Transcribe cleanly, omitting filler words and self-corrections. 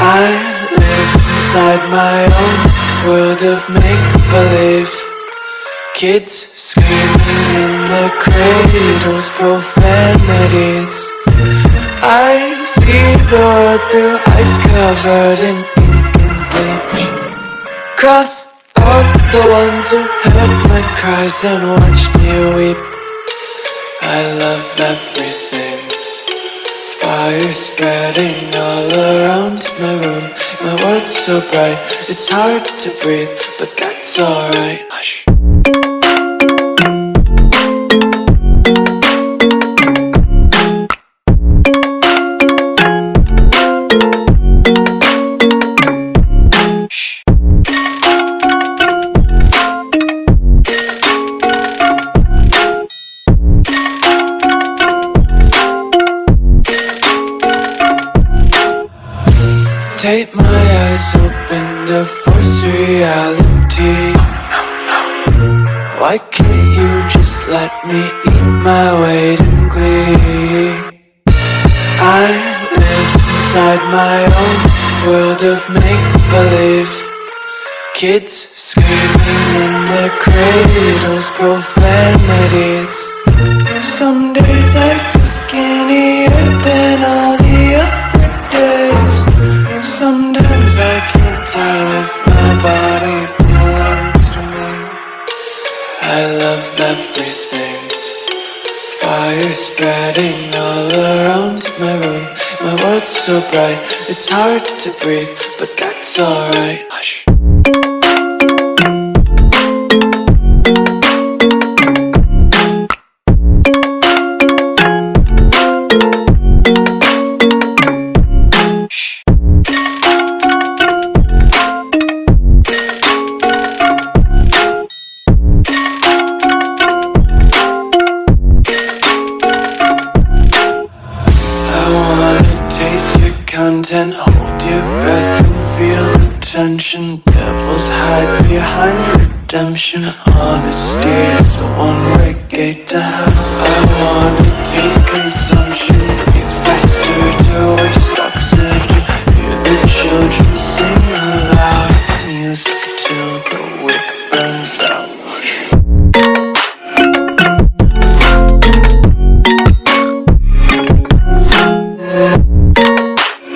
I live inside my own world of make-believe. Kids screaming in the cradles, profanities. I see the world through ice covered in ink and bleach. Cross out the ones who heard my cries and watched me weep. I love everything. Fire spreading all around my room. My world's so bright, it's hard to breathe, but that's alright. Hush. Tape my eyes open to force reality. Why can't you just let me eat my weight in glee? I live inside my own world of make-believe. Kids screaming in their cradles, profanities. Some days I feel skinnier than all the other days. Sometimes I can't tell if my body belongs to me. I love everything. Fire spreading all around my room. My world's so bright, it's hard to breathe, but that's alright. Hush. Content, hold your breath and feel the tension. Devils hide behind redemption. Honesty is a one-way gate to hell. I wanna